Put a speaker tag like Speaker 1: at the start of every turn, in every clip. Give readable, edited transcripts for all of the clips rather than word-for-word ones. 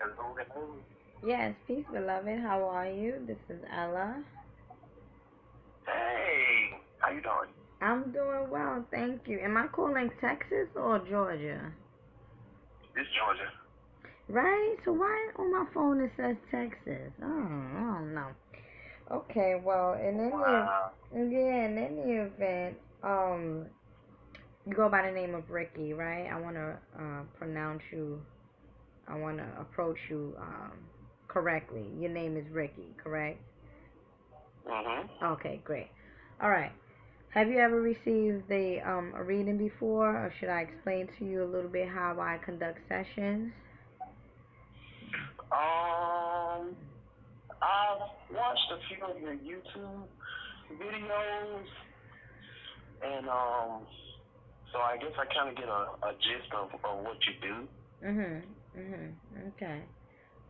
Speaker 1: Hello, hello.
Speaker 2: Yes, peace, beloved. How are you? This is Ella.
Speaker 1: Hey, how you doing?
Speaker 2: I'm doing well, thank you. Am I calling Texas or Georgia?
Speaker 1: This Georgia.
Speaker 2: Right? So why on my phone it says Texas? I don't know. Okay, well,
Speaker 1: Wow.
Speaker 2: in any event, you go by the name of Ricky, right? I wanna pronounce you. I wanna approach you correctly. Your name is Ricky, correct?
Speaker 1: Mhm.
Speaker 2: Okay, great. All right. Have you ever received a reading before, or should I explain to you a little bit how I conduct sessions?
Speaker 1: Um, I've watched a few of your YouTube videos, and so I guess I kind of get a gist of what you do.
Speaker 2: Okay.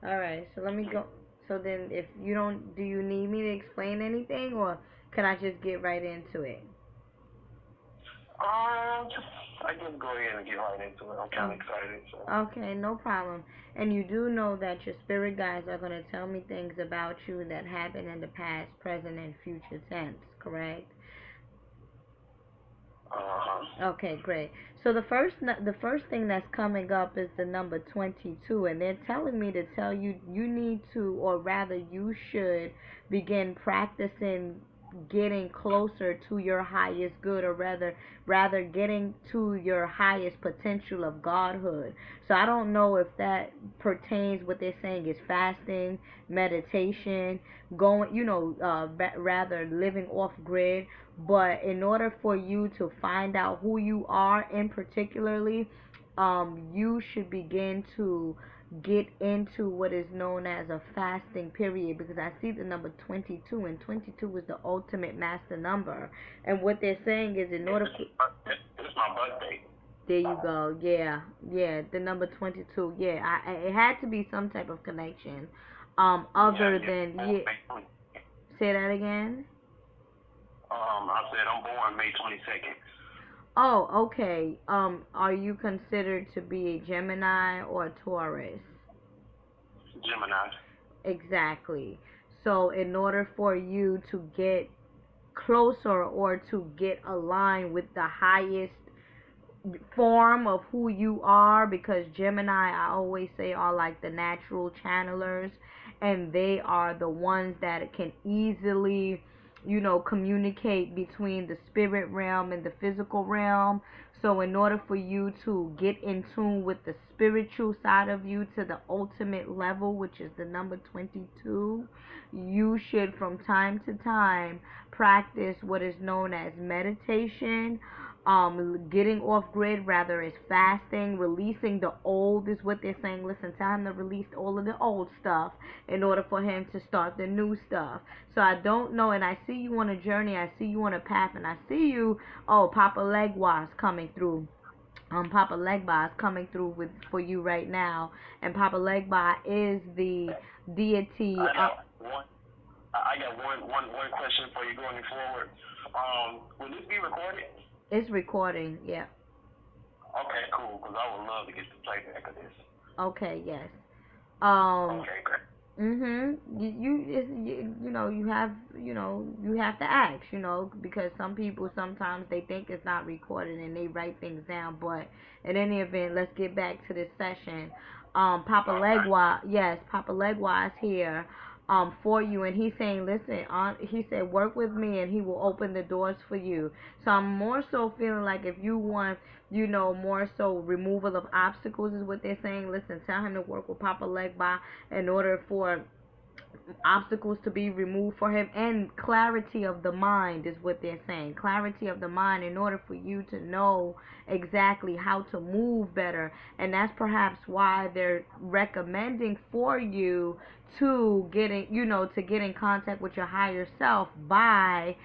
Speaker 2: All right. So let me go. So then, if you don't, do you need me to explain anything, or can I just get right into it?
Speaker 1: Just I guess go ahead and get right into it. I'm kind
Speaker 2: Oh,
Speaker 1: of excited. So.
Speaker 2: okay, no problem. And you do know that your spirit guides are going to tell me things about you that happened in the past, present, and future tense, correct?
Speaker 1: Uh huh.
Speaker 2: Okay, great. So the first thing that's coming up is the number 22, and they're telling me to tell you you need to, or rather you should begin practicing getting closer to your highest good, or rather getting to your highest potential of godhood. So I don't know if that pertains, what they're saying is fasting, meditation, going, rather living off grid. But in order for you to find out who you are in particularly, you should begin to get into what is known as a fasting period, because I see the number 22, and 22 is the ultimate master number. And what they're saying is, in
Speaker 1: Yeah,
Speaker 2: order for,
Speaker 1: it's my birthday.
Speaker 2: there you go. Yeah, yeah, the number 22. Yeah, it had to be some type of connection.
Speaker 1: Yeah,
Speaker 2: Other
Speaker 1: yeah.
Speaker 2: than,
Speaker 1: Born
Speaker 2: yeah,
Speaker 1: May 20.
Speaker 2: say that again.
Speaker 1: I said I'm born May 22nd.
Speaker 2: Oh, okay. Are you considered to be a Gemini or a Taurus?
Speaker 1: Gemini.
Speaker 2: Exactly. So, in order for you to get closer, or to get aligned with the highest form of who you are, because Gemini, I always say, are like the natural channelers, and they are the ones that can easily, communicate between the spirit realm and the physical realm. So in order for you to get in tune with the spiritual side of you to the ultimate level, which is the number 22, you should from time to time practice what is known as meditation, getting off grid, rather, is fasting, releasing the old, is what they're saying. Listen, tell him to release all of the old stuff in order for him to start the new stuff. So I don't know, and I see you on a journey, I see you on a path, and I see you, oh, Papa Legba is coming through. Papa Legba is coming through with for you right now, and Papa Legba is the deity.
Speaker 1: I got one. I got one question for you going forward. Will this be recorded?
Speaker 2: It's recording, yeah.
Speaker 1: Okay, cool. Because I would love to get the playback of this.
Speaker 2: Okay, yes. Um,
Speaker 1: Okay, great.
Speaker 2: you have to ask, because some people sometimes they think it's not recorded and they write things down. But in any event, let's get back to this session. Papa
Speaker 1: Okay.
Speaker 2: Legwa, yes, Papa Legwa is here for you, and he's saying, listen, he said, work with me and he will open the doors for you. So I'm more so feeling like, if you want, more so removal of obstacles is what they're saying. Listen, tell him to work with Papa Legba in order for obstacles to be removed for him, and clarity of the mind is what they're saying. Clarity of the mind in order for you to know exactly how to move better. And that's perhaps why they're recommending for you to get in contact with your higher self by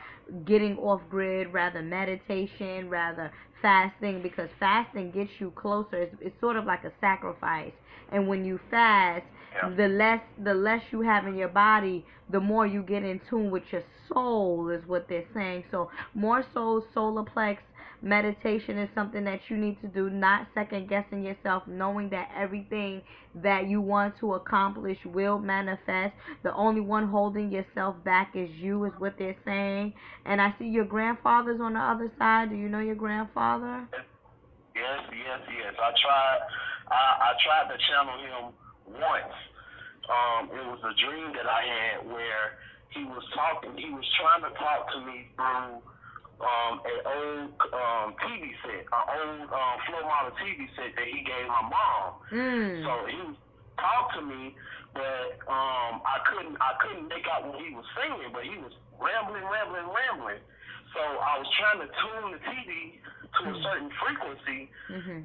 Speaker 2: getting off grid, rather meditation, rather fasting, because fasting gets you closer. It's sort of like a sacrifice. And when you fast,
Speaker 1: Yeah.
Speaker 2: the less you have in your body, the more you get in tune with your soul, is what they're saying. So more so solar plex, Meditation is something that you need to do, not second guessing yourself, knowing that everything that you want to accomplish will manifest. The only one holding yourself back is you, is what they're saying. And I see your grandfather's on the other side. Do you know your grandfather?
Speaker 1: Yes. I tried to channel him once. It was a dream that I had where he was trying to talk to me through an old TV set, an old floor model TV set that he gave my mom. So he talked to me, but I couldn't make out what he was saying, but he was rambling. So I was trying to tune the TV to a certain frequency,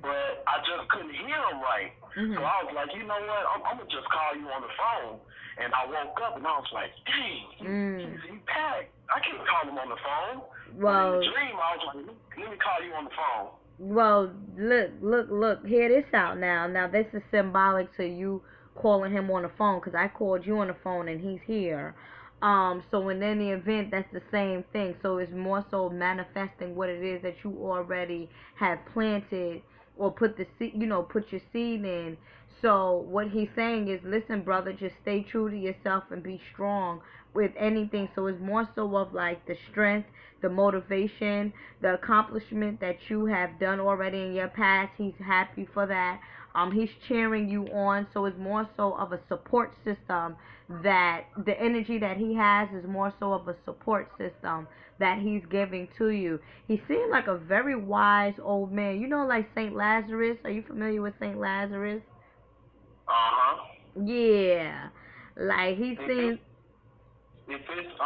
Speaker 1: but I just couldn't hear him right. So I was like, you know what, I'm going to just call you on the phone. And I woke up and I was like, dang, he packed. I can't call him on the phone. Well, in the dream, I was like, let me call you on the phone.
Speaker 2: Well, look, hear this out now. Now, this is symbolic to you calling him on the phone, because I called you on the phone and he's here. So in any event, that's the same thing. So it's more so manifesting what it is that you already have planted or put the seed, put your seed in. So what he's saying is, listen, brother, just stay true to yourself and be strong with anything. So it's more so of like the strength, the motivation, the accomplishment that you have done already in your past. He's happy for that. He's cheering you on. So it's more so of a support system, that the energy that he has is more so of a support system that he's giving to you. He seemed like a very wise old man. You know, like Saint Lazarus. Are you familiar with Saint Lazarus? Yeah. Like he seems.
Speaker 1: If it's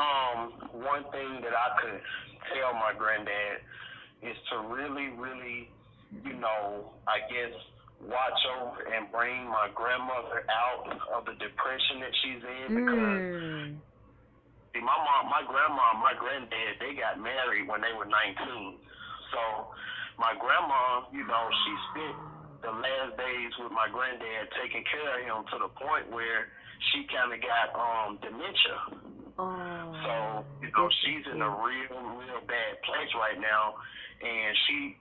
Speaker 1: one thing that I could tell my granddad is to really, I guess, watch over and bring my grandmother out of the depression that she's in, because see, my grandma, my granddad, they got married when they were 19. So my grandma, she spent the last days with my granddad taking care of him to the point where she kind of got dementia. So she's in a real bad place right now, and she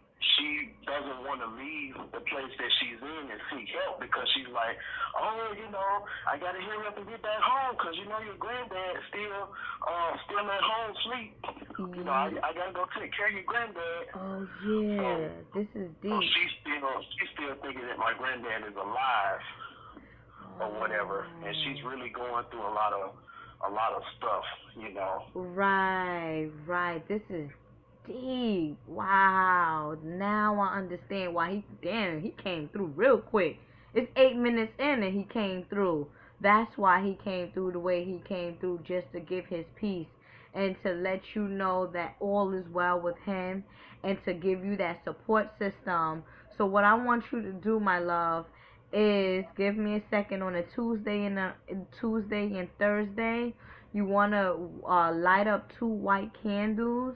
Speaker 1: doesn't want to leave the place that she's in and seek help, because she's like, I got to hurry up and get back home, because your granddad's still at home asleep. I got to go take care of your granddad.
Speaker 2: Oh yeah, so, this is deep. So
Speaker 1: she's still thinking that my granddad is alive or whatever, and she's really going through a lot of stuff,
Speaker 2: Right. This is deep. Wow. Now I understand why he came through real quick. It's 8 minutes in and he came through. That's why he came through the way he came through, just to give his peace and to let you know that all is well with him, and to give you that support system. So what I want you to do, my love, is give me a second. On a Tuesday and Thursday, you want to light up 2 white candles,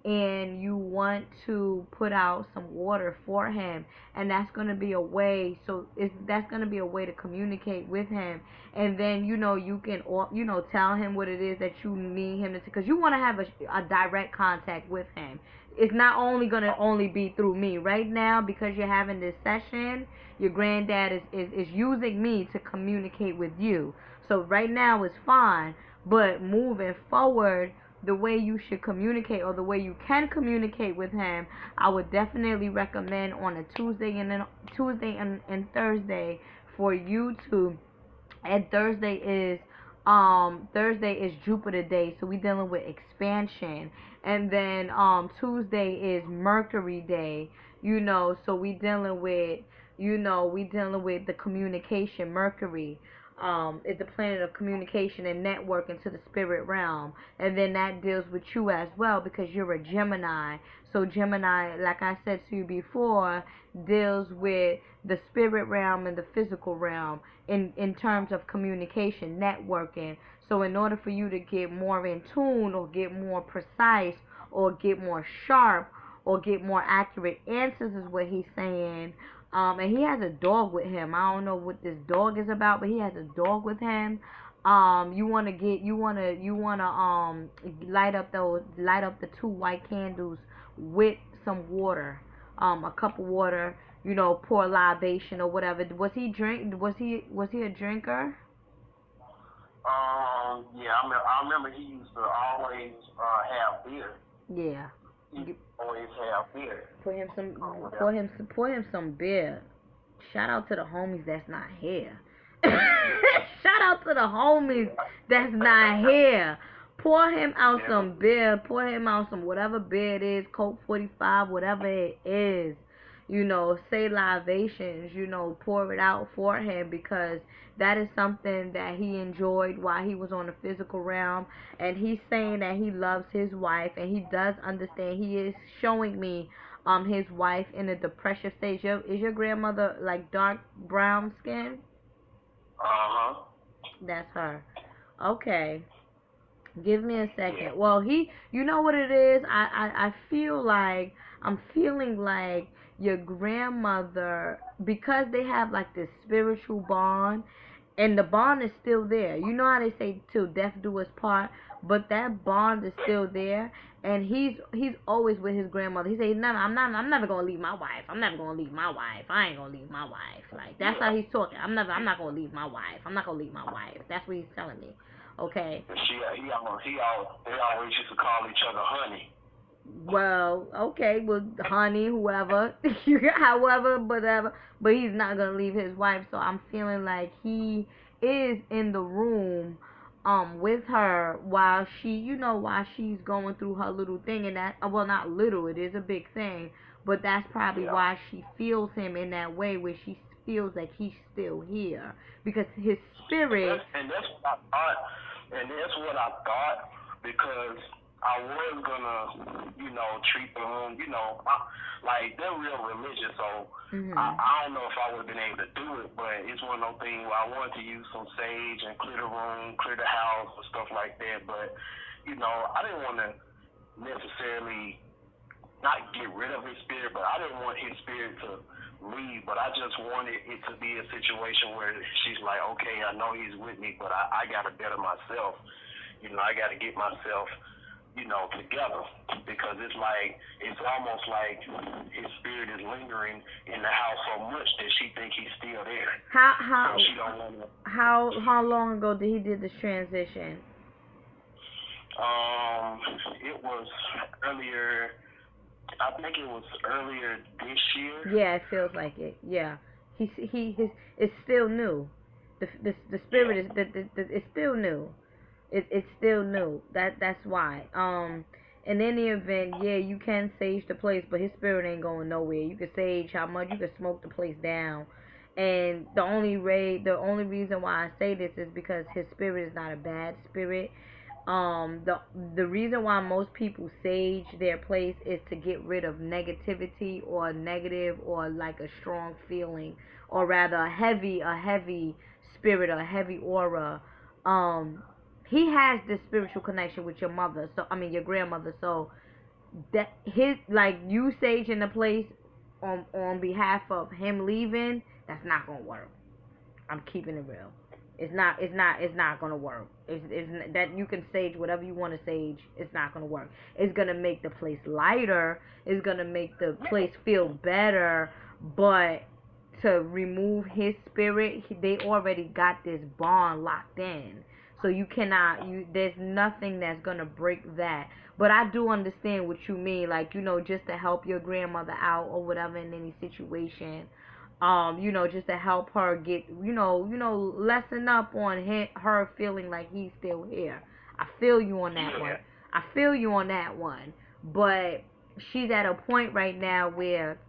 Speaker 2: and you want to put out some water for him, and that's going to be a way. That's going to be a way to communicate with him, and then you can tell him what it is that you need him to, because you want to have a direct contact with him. It's not only going to only be through me right now, because you're having this session. Your granddad is using me to communicate with you. So right now it's fine, but moving forward, the way you should communicate, or the way you can communicate with him, I would definitely recommend on a Tuesday and Thursday for you to. And Thursday is Jupiter day, so we dealing with expansion. And then Tuesday is Mercury day, so we dealing with the communication. Mercury is the planet of communication and networking to the spirit realm. And then that deals with you as well, because you're a Gemini. So Gemini, like I said to you before, deals with the spirit realm and the physical realm in terms of communication, networking. So in order for you to get more in tune, or get more precise, or get more sharp, or get more accurate answers, is what he's saying. And he has a dog with him. I don't know what this dog is about, but he has a dog with him. You wanna light up the 2 white candles with some water, a cup of water, pour libation or whatever. Was he a drinker?
Speaker 1: Yeah, I remember he used to always have beer.
Speaker 2: Yeah.
Speaker 1: He always have beer.
Speaker 2: Pour him some beer. Shout out to the homies that's not here. Shout out to the homies that's not here. Pour him out some beer. Pour him out some whatever beer it is, Coke 45, whatever it is. Say libations, pour it out for him, because that is something that he enjoyed while he was on the physical realm. And he's saying that he loves his wife, and he does understand. He is showing me his wife in a depression stage. Is your grandmother like dark brown skin?
Speaker 1: Uh-huh.
Speaker 2: That's her. Okay. Give me a second. Well, you know what it is? I feel like, I'm feeling like your grandmother, because they have like this spiritual bond, and the bond is still there. You know how they say till death do us part, but that bond is still there. And he's always with his grandmother. He says, I'm never gonna leave my wife. I'm never gonna leave my wife. I ain't gonna leave my wife. Like, that's how he's talking. I'm not gonna leave my wife. I'm not gonna leave my wife. That's what he's telling me. Okay.
Speaker 1: They always used to call each other honey.
Speaker 2: Well, okay, well, honey, whoever, however, whatever, but he's not gonna leave his wife. So I'm feeling like he is in the room, with her while while she's going through her little thing, and that, well, not little, it is a big thing, but that's probably why she feels him in that way, where she feels like he's still here, because his spirit.
Speaker 1: And that's what I thought, because I was gonna, treat them, like they're real religious, so I don't know if I would have been able to do it, but it's one of those things where I wanted to use some sage and clear the room, clear the house, and stuff like that, but, I didn't want to necessarily not get rid of his spirit, but I didn't want his spirit to leave, but I just wanted it to be a situation where she's like, okay, I know he's with me, but I got to better myself, I got to get myself together, because it's almost like his spirit is lingering in the house so much that she thinks he's still there. So she don't want to.
Speaker 2: How long ago did he do this transition?
Speaker 1: It was earlier. I think it was earlier this year.
Speaker 2: Yeah, it feels like it. Yeah, it's still new. The spirit is it's still new. It's still new. That's why. In any event, yeah, you can sage the place, but his spirit ain't going nowhere. You can sage how much, you can smoke the place down. And the only reason why I say this is because his spirit is not a bad spirit. The reason why most people sage their place is to get rid of negativity or negative or like a strong feeling, or rather a heavy spirit, a heavy aura. He has this spiritual connection with your mother, your grandmother, so that his, like, you saging the place on behalf of him leaving, that's not gonna work. I'm keeping it real. It's not gonna work. It's that you can sage whatever you want to sage. It's not gonna work. It's gonna make the place lighter. It's gonna make the place feel better, but to remove his spirit, they already got this bond locked in. So there's nothing that's going to break that. But I do understand what you mean, like, just to help your grandmother out or whatever in any situation. Just to help her get, lessen up on her feeling like he's still here. I feel you on that one. But she's at a point right now where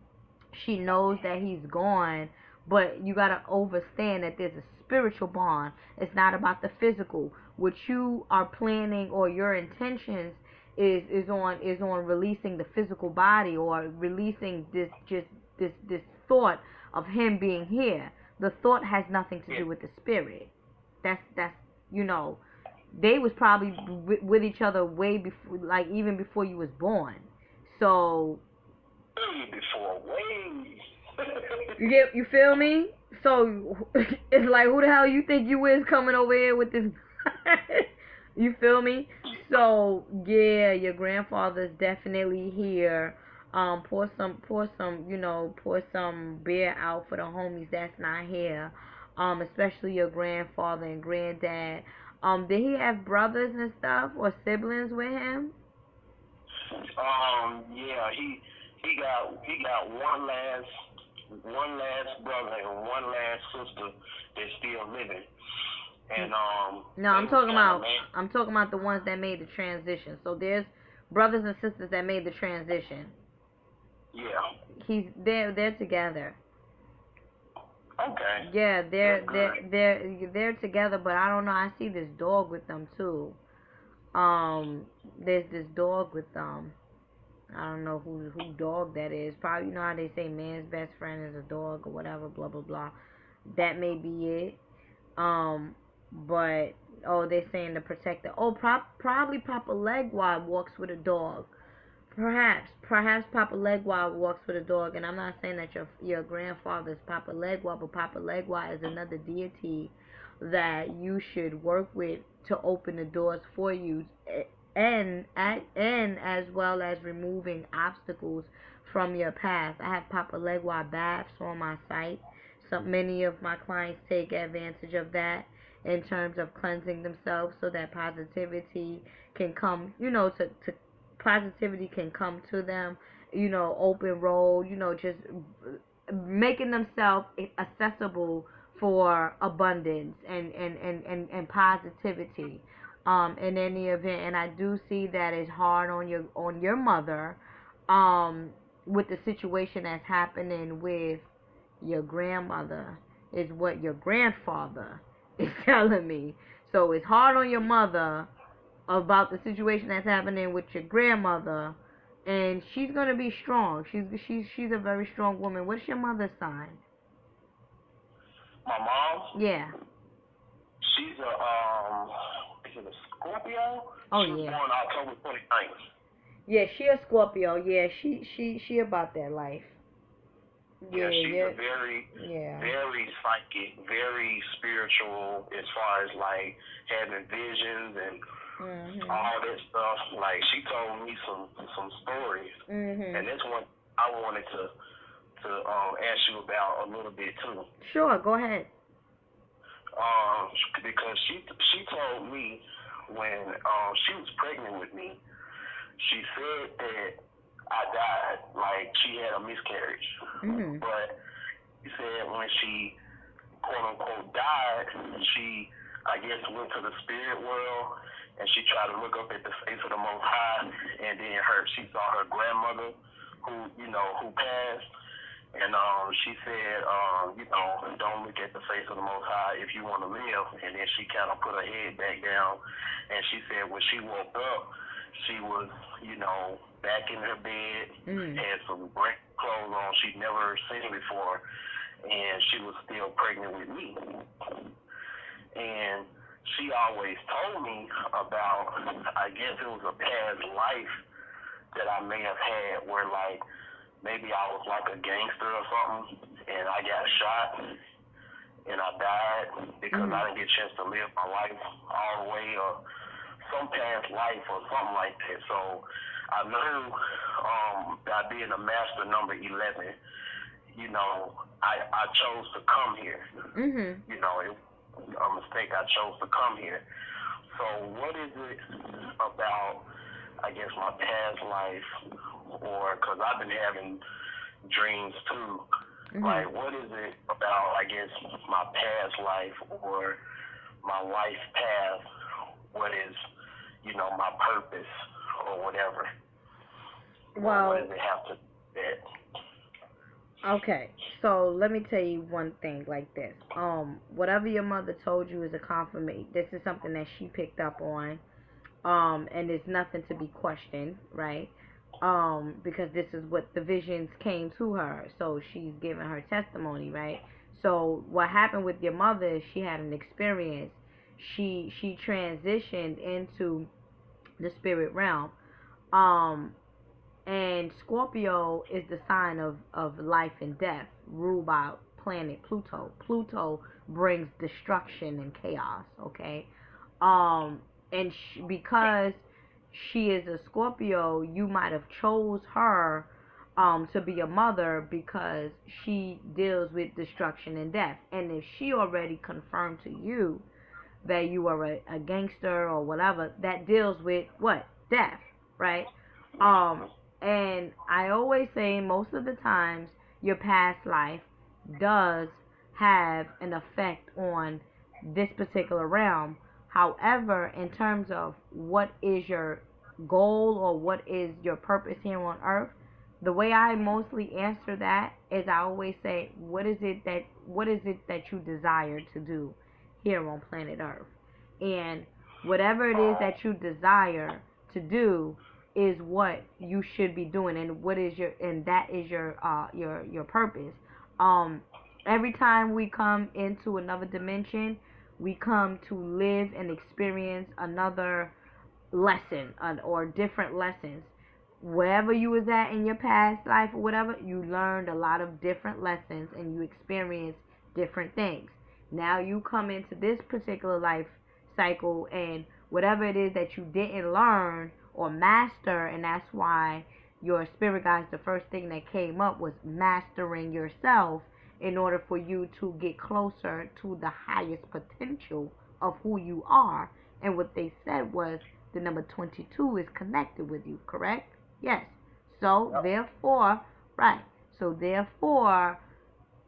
Speaker 2: she knows that he's gone, but you got to understand that there's a spiritual bond. It's not about the physical. What you are planning, or your intentions is on releasing the physical body, or releasing this thought of him being here. The thought has nothing to do with the spirit. That's they was probably with each other way before, like even before you was born. So you feel me? So it's like, who the hell you think you is coming over here with this? You feel me? So yeah, your grandfather's definitely here. pour some beer out for the homies that's not here. Especially your grandfather and granddad. Did he have brothers and stuff or siblings with him?
Speaker 1: Yeah, he got one last brother and one last sister that's still living. And
Speaker 2: No, I'm talking about the ones that made the transition. So there's brothers and sisters that made the transition.
Speaker 1: Yeah.
Speaker 2: They're together.
Speaker 1: Okay.
Speaker 2: Yeah, they're together, but I don't know. I see this dog with them too. There's this dog with them. I don't know who dog that is. Probably, you know how they say man's best friend is a dog or whatever, blah blah blah. That may be it. But they're saying to protect it. Probably Papa Legba walks with a dog. Perhaps Papa Legba walks with a dog, and I'm not saying that your grandfather is Papa Legba, but Papa Legba is another deity that you should work with to open the doors for you, and as well as removing obstacles from your path. I have Papa Legba baths on my site. So many of my clients take advantage of that in terms of cleansing themselves so that positivity can come, to positivity can come to them, open road, just making themselves accessible for abundance and positivity in any event. And I do see that it's hard on your mother with the situation that's happening with your grandmother, is what your grandfather is telling me. So it's hard on your mother about the situation that's happening with your grandmother, and she's gonna be strong. She's a very strong woman. What's your mother's sign?
Speaker 1: My mom?
Speaker 2: Yeah.
Speaker 1: She's is it a Scorpio?
Speaker 2: Oh,
Speaker 1: she was
Speaker 2: yeah.
Speaker 1: born October 29th.
Speaker 2: Yeah, she a Scorpio. Yeah, she about that life.
Speaker 1: Yeah, she's a very psychic, very spiritual as far as like having visions and all that stuff. Like she told me some stories, and that's what I wanted to ask you about a little bit too.
Speaker 2: Sure, go ahead.
Speaker 1: Because she told me when she was pregnant with me, she said that I died, like she had a miscarriage. But she said when she quote unquote died, she I guess went to the spirit world and she tried to look up at the face of the Most High, and then she saw her grandmother who passed. And she said, don't look at the face of the Most High if you want to live. And then she kind of put her head back down. And she said when she woke up, she was, back in her bed, had some great clothes on she'd never seen before. And she was still pregnant with me. And she always told me about, I guess it was a past life that I may have had where, like, maybe I was like a gangster or something, and I got shot, and I died because I didn't get a chance to live my life all the way, or some past life or something like that. So I knew by being a master number 11, I chose to come here. It was a mistake. I chose to come here. So what is it about, I guess, my past life, or because I've been having dreams too, like what is it about, I guess, my past life or my life path, what is, my purpose or whatever?
Speaker 2: Well,
Speaker 1: what does it have to do with that?
Speaker 2: Okay, so let me tell you one thing like this. Whatever your mother told you is a confirmation. This is something that she picked up on. And it's nothing to be questioned, right? Because this is what the visions came to her, so she's giving her testimony, right? So what happened with your mother is she had an experience. She transitioned into the spirit realm. And Scorpio is the sign of life and death, ruled by planet Pluto. Pluto brings destruction and chaos, okay? And because she is a Scorpio, you might have chose her to be a mother because she deals with destruction and death. And if she already confirmed to you that you are a gangster or whatever, that deals with what? Death, right? Um, and I always say most of the times your past life does have an effect on this particular realm. However, in terms of what is your goal or what is your purpose here on earth, the way I mostly answer that is I always say, what is it that you desire to do here on planet Earth? And whatever it is that you desire to do is what you should be doing, and that is your purpose. um every time we come into another dimension, we come to live and experience another lesson, or different lessons. Wherever you was at in your past life or whatever, you learned a lot of different lessons and you experienced different things. Now you come into this particular life cycle, and whatever it is that you didn't learn or master, and that's why your spirit guides, the first thing that came up was mastering yourself in order for you to get closer to the highest potential of who you are. And what they said was the number 22 is connected with you, correct? Yes. So, therefore, right. So, therefore,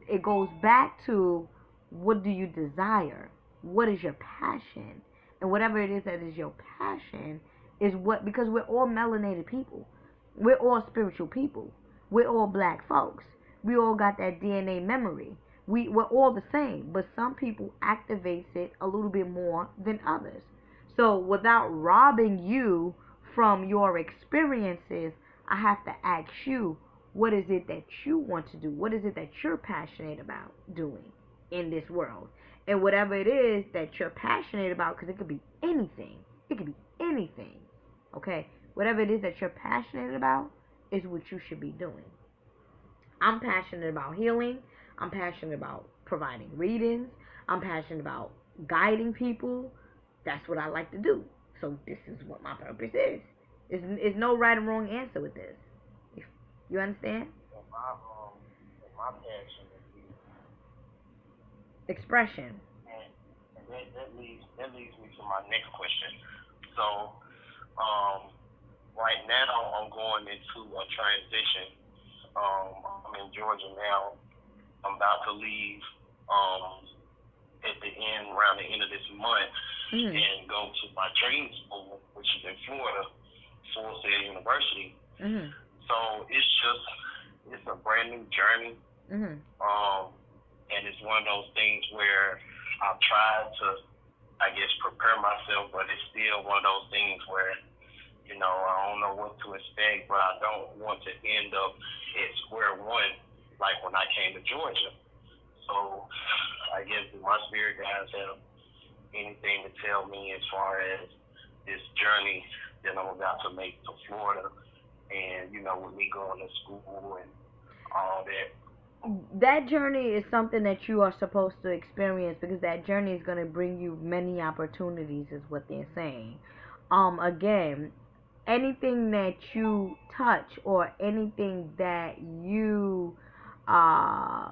Speaker 2: it goes back to, what do you desire? What is your passion? And whatever it is that is your passion is what, because we're all melanated people. We're all spiritual people. We're all black folks. We all got that DNA memory. We're all the same, but some people activates it a little bit more than others. So without robbing you from your experiences, I have to ask you, what is it that you want to do? What is it that you're passionate about doing in this world? And whatever it is that you're passionate about, because it could be anything. It could be anything. Okay? Whatever it is that you're passionate about is what you should be doing. I'm passionate about healing. I'm passionate about providing readings. I'm passionate about guiding people. That's what I like to do. So this is what my purpose is. There's no right and wrong answer with this. You understand?
Speaker 1: My passion is
Speaker 2: expression.
Speaker 1: And that leads me to my next question. So, right now I'm going into a transition. I'm in Georgia now. I'm about to leave around the end of this month, and go to my training school, which is in Florida, Full Sail University. So it's a brand new journey. And it's one of those things where I've tried to, I guess, prepare myself, but it's still one of those things where, I don't know what to expect, but I don't want to end up at square one like when I came to Georgia. So I guess my spirit guides have anything to tell me as far as this journey that I'm about to make to Florida, and with me going to school and all that.
Speaker 2: That journey is something that you are supposed to experience, because that journey is going to bring you many opportunities, is what they're saying. Again, anything that you touch or anything that you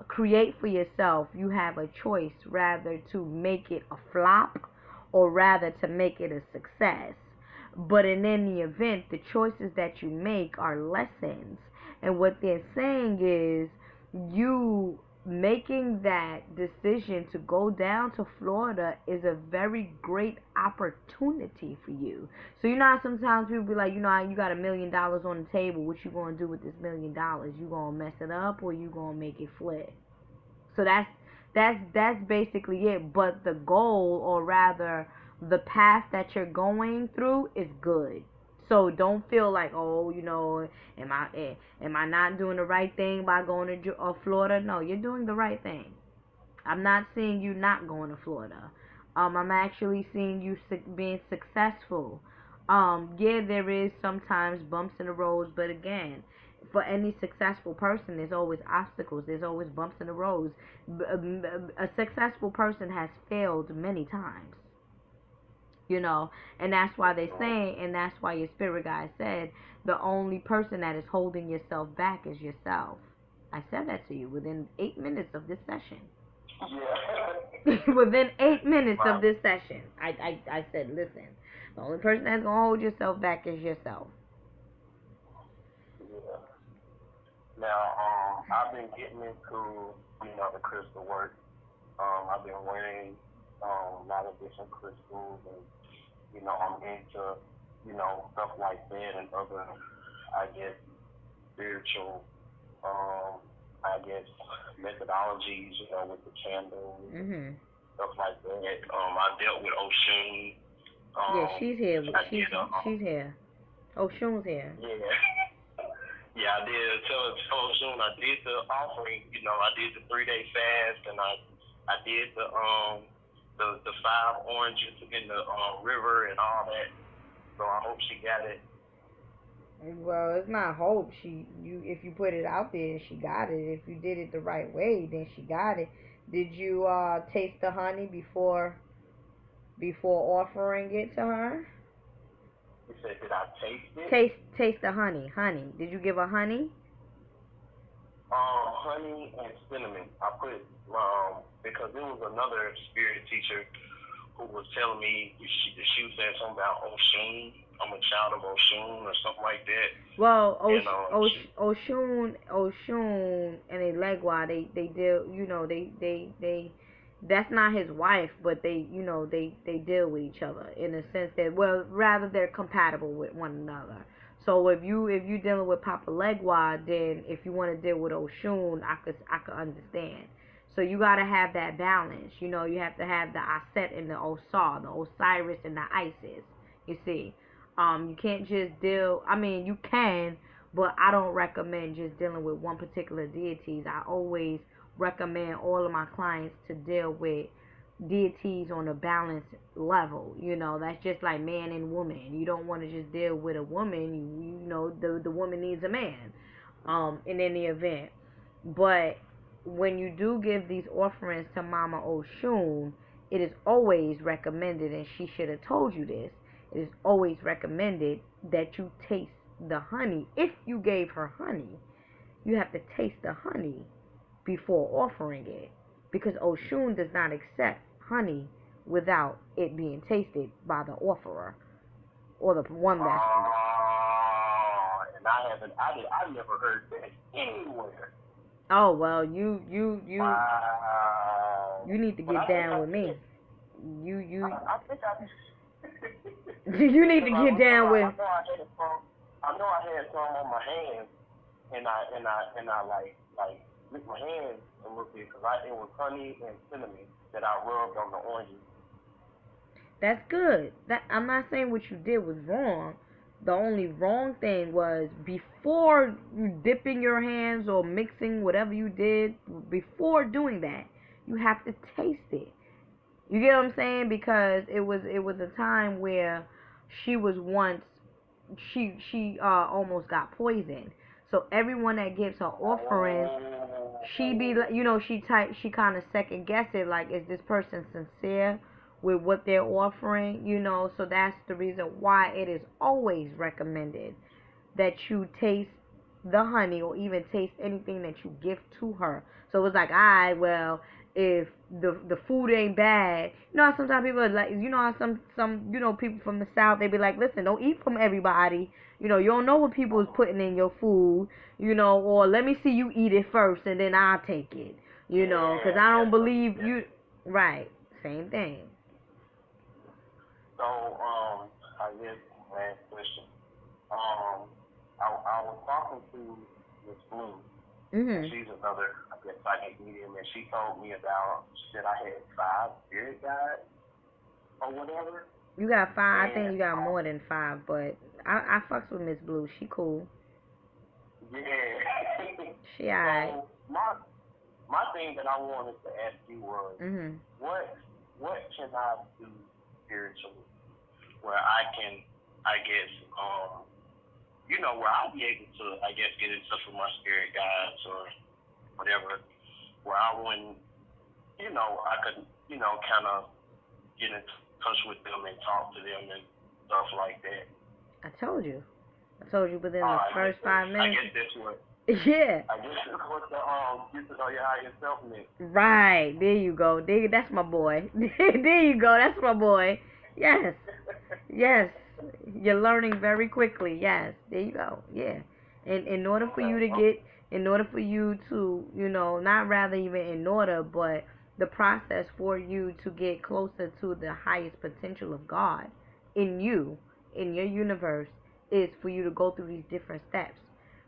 Speaker 2: create for yourself, you have a choice rather to make it a flop or rather to make it a success. But in any event, the choices that you make are lessons. And what they're saying is, you making that decision to go down to Florida is a very great opportunity for you. So how sometimes people be like, you got $1 million on the table. What you gonna do with this $1 million? You gonna mess it up or you gonna make it flip? So that's basically it. But the goal, or rather the path that you're going through, is good. So don't feel like, am I not doing the right thing by going to Florida? No, you're doing the right thing. I'm not seeing you not going to Florida. I'm actually seeing you being successful. Yeah, there is sometimes bumps in the roads, but again, for any successful person, there's always obstacles. There's always bumps in the roads. A successful person has failed many times. you know. And that's why they say, and that's why your spirit guide said, the only person that is holding yourself back is yourself. I said that to you within 8 minutes of this session.
Speaker 1: Yeah.
Speaker 2: Within 8 minutes of this session, I said, listen, the only person that's gonna hold yourself back is yourself.
Speaker 1: Yeah. Now, I've been getting into, the crystal work. I've been wearing a lot of different crystals, and I'm into, stuff like that and other, I guess, spiritual, I guess, methodologies, with the candles, stuff like that. I dealt with Oshun.
Speaker 2: Yeah, she's here. She's here. Oshun's here.
Speaker 1: Yeah. Yeah, I did tell Oshun. I did the offering. I did the 3-day fast, and I did the 5 oranges in the river and all that. So I hope she got it.
Speaker 2: Well, it's not hope. If you put it out there, she got it. If you did it the right way, then she got it. Did you taste the honey before offering it to her?
Speaker 1: You said, did I taste it?
Speaker 2: Taste the honey. Did you give her honey?
Speaker 1: Honey and cinnamon. I put because there was another spirit teacher who was telling me she was saying something about Oshun. I'm a child of Oshun or something like that.
Speaker 2: Well, Oshun and Legba, they deal, they that's not his wife, but they deal with each other in a sense that, well, rather they're compatible with one another. So if you dealing with Papa Legba, then if you want to deal with Oshun, I could understand. So you gotta have that balance. You have to have the Aset and the Osar, the Osiris and the Isis. You see, you can't just deal. I mean, you can, but I don't recommend just dealing with one particular deities. I always recommend all of my clients to deal with deities on a balanced level. That's just like man and woman. You don't want to just deal with a woman. The woman needs a man. In any event, but when you do give these offerings to Mama Oshun, it is always recommended, and she should have told you this. It is always recommended that you taste the honey. If you gave her honey, you have to taste the honey before offering it, because Oshun does not accept honey without it being tasted by the offerer or the one that's.
Speaker 1: And I never heard that anywhere.
Speaker 2: Oh well, you
Speaker 1: Wow.
Speaker 2: You need to get down with me.
Speaker 1: I think
Speaker 2: you need to get down with.
Speaker 1: I know I had some on my hands, and I like licked my hands a little bit because it was honey and cinnamon that I rubbed on the oranges.
Speaker 2: That's good. I'm not saying what you did was wrong. The only wrong thing was before you dipping your hands or mixing whatever you did, before doing that, you have to taste it. You get what I'm saying? Because it was a time where she was once she almost got poisoned. So everyone that gives her offerings, she be she kind of second guess it, like, is this person sincere with what they're offering? So that's the reason why it is always recommended that you taste the honey or even taste anything that you give to her. So it's like, well, if the food ain't bad, how sometimes people are like, how some people from the South, they be like, listen, don't eat from everybody. You don't know what people is putting in your food, or let me see you eat it first and then I'll take it, because I don't believe you. Right, same thing.
Speaker 1: So, I guess last question. I was talking to Miss Blue. She's another, I guess, psychic medium, and she told me about, she said I had 5 spirit guides or whatever.
Speaker 2: You got 5. I think you got more than 5, but I fucks with Miss Blue. She cool.
Speaker 1: Yeah.
Speaker 2: She alright.
Speaker 1: So my thing that I wanted to ask you was, what can I do spiritually where I can, I guess, where I'll be able to, I guess, get in touch with my spirit guides or whatever, where I wouldn't, I could, kind of get in discuss with them and talk to them and stuff like that.
Speaker 2: I told you within the
Speaker 1: I
Speaker 2: first
Speaker 1: guess
Speaker 2: 5
Speaker 1: I
Speaker 2: minutes.
Speaker 1: guess that's what.
Speaker 2: Yeah.
Speaker 1: I guess that's what the get to know your higher self meant.
Speaker 2: Right. There you go. That's my boy. There you go. That's my boy. Yes. Yes. You're learning very quickly. Yes. There you go. Yeah. And in order for you to get, in order for you to, not rather even in order, but the process for you to get closer to the highest potential of God in you, in your universe, is for you to go through these different steps.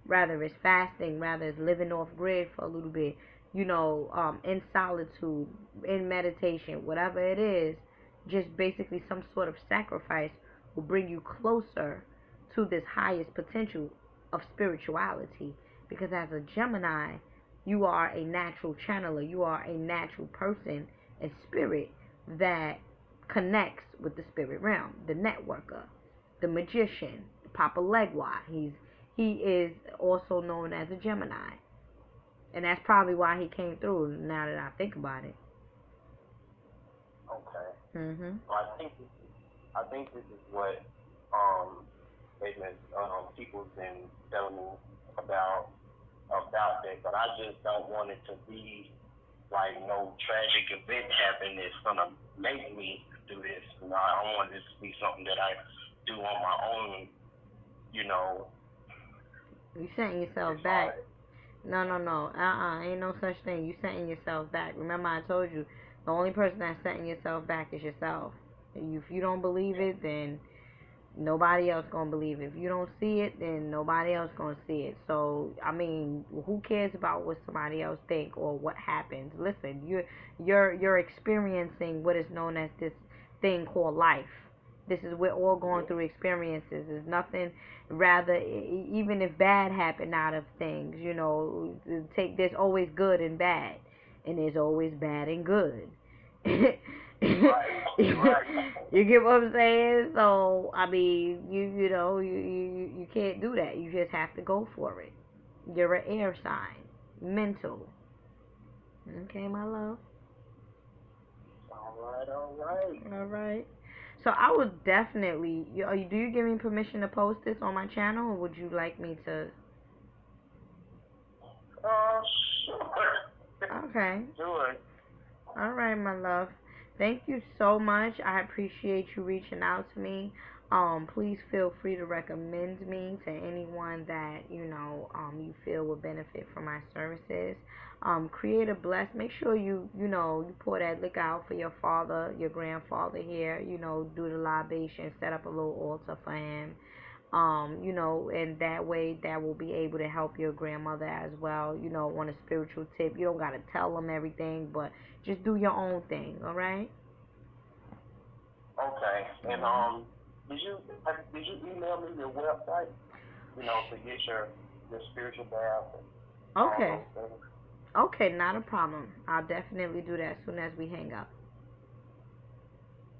Speaker 2: Rather it's fasting, rather it's living off grid for a little bit, in solitude, in meditation, whatever it is, just basically some sort of sacrifice will bring you closer to this highest potential of spirituality. Because as a Gemini, you are a natural channeler, you are a natural person and spirit that connects with the spirit realm, the networker, the magician, Papa Legba. He is also known as a Gemini. And that's probably why he came through, now that I think about it.
Speaker 1: Okay.
Speaker 2: Mhm.
Speaker 1: Well, I think this is what people's been telling me about that, but I just don't want it to be like no tragic event happen that's gonna make me do this. I don't want this to be something that I do on my own.
Speaker 2: You setting yourself back. No. Ain't no such thing. You setting yourself back. Remember, I told you, the only person that's setting yourself back is yourself. If you don't believe it, then nobody else gonna believe it. If you don't see it, then nobody else gonna see it. So, I mean, who cares about what somebody else think or what happens? Listen, you're experiencing what is known as this thing called life. This is, we're all going through experiences. There's nothing, rather, even if bad happen out of things, there's always good and bad, and there's always bad and good.
Speaker 1: Right.
Speaker 2: You get what I'm saying? So, I mean, you can't do that. You just have to go for it. You're an air sign, mental. Okay, my love. All right. So I would definitely. Do you give me permission to post this on my channel, or would you like me to?
Speaker 1: Sure.
Speaker 2: Okay.
Speaker 1: Sure.
Speaker 2: All right, my love. Thank you so much. I appreciate you reaching out to me. Please feel free to recommend me to anyone that you feel would benefit from my services. Create a bless. Make sure you pour that liquor out for your father, your grandfather here. Do the libation, set up a little altar for him. And that way that will be able to help your grandmother as well. On a spiritual tip, you don't gotta tell them everything, but just do your own thing. All right.
Speaker 1: Okay. And did you email me your website? To get your spiritual bath.
Speaker 2: Okay. Okay, not a problem. I'll definitely do that as soon as we hang up.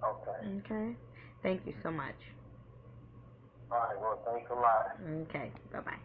Speaker 1: Okay.
Speaker 2: Okay. Thank you so much.
Speaker 1: All right. Well, thanks a lot.
Speaker 2: Okay. Bye-bye.